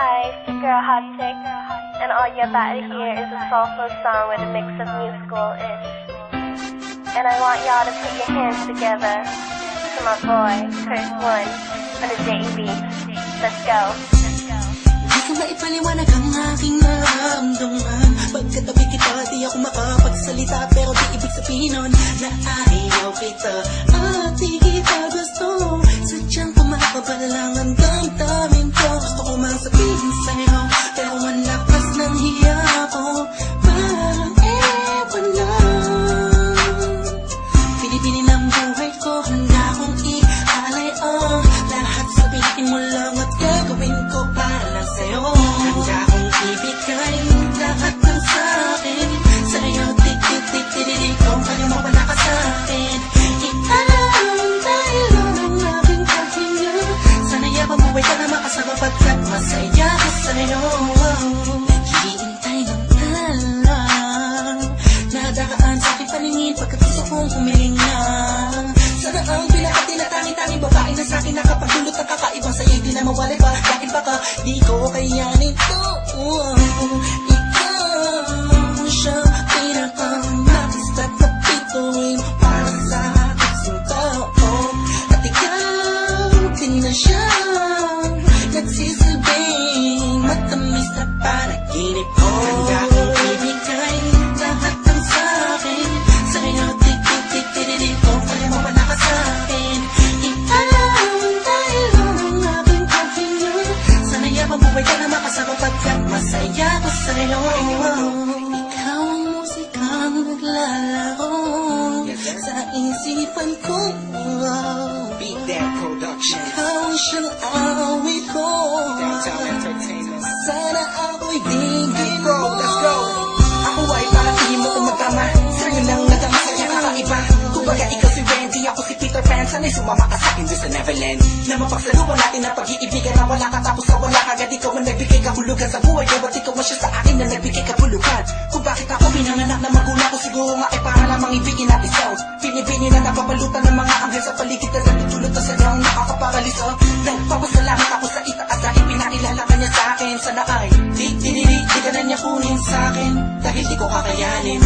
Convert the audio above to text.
Hi, it's your girl Hot Chick, and all you're about to hear is a soulful song with a mix of musical-ish. And I want y'all to put your hands together to my boy, Chris One, on the JB. Let's go. Di ko maipaliwanag ang aking nararamdaman. Pagkatabi kita, di ako makapagsalita, pero di ibig sabihin nun na ayaw kita at di kita gusto. Sadyang kumakabalang ang damdamin ko. Gusto ko mang sabihin sa'yo, pero malakas ng hiya ko. Parang ewan lang, pinipili ng buhay ko, handa akong ialay ang lahat. Sabihin mo lang at gagawin ko para lang sa'yo. Handa akong ibigay lahat ng sa'kin sa'yo. Tik-tik-tik-tik-tik, kung kaya mawala ka sa'kin. Iaalam dahil ang aking kahinga. Sana'y mabuhay ka na makasama pagkat masaya ko sa'yo. Naghihintay ng talang nadakaan sa aking paningin pagkat gusto kong humiling na. Sana ang pinaka tinatangi-tangi babae na sa'kin nakapagdulot ng kakaibang sa'yo di na mawalay ba? Dahil baka di ko kayanin to. Ikaw siyang pinaka-nais at napituin para sa aking tao. At ikaw din na siyang nagsisilbing matamis na panaginip ko. Handa akong ibigay lahat ng sa'kin sa'yo. Tik-tik-tik-tik-tik, kung kaya mawala ka sa'kin. Iaalam dahil ang aking kahinga. Sana'y mabuhay ka na makasama pagkat masaya ko sa'yo. Ikaw ang musikang naglalaro sa isipan ko. Beat That Production, Ikaw ang siyang awit ko. Downtown Entertainment. Sana ako'y digin mo. Bro, let's go. Ako ay parang tingin mo kung magkama. Sa'yo lang nadama sa'yo kakaiba. Kumbaga ikaw si Wendy, ako si Peter Pan. Sana'y sumama ka sa'kin doon sa Neverland. Na mapagsaluhan natin ang pag-iibigan na wala ka tapos na wala kagad. Ikaw ang nagbigay kahulugan sa buhay ko. Ba't ikaw ang siya sa akin na nagbigay kabulukan? Kung bakit ako pinanganak na magulang ko, siguro nga ay para lamang ibigin natin sound. Pinipini na napapalutan ng mga anghel sa paligid na natutulot na sa daong nakakaparalisa. Nagpapasalamat ako sa itaas dahil pinakilala ka niya sa akin. Sana ay di ka na niya kunin sa akin dahil di ko kakayanin.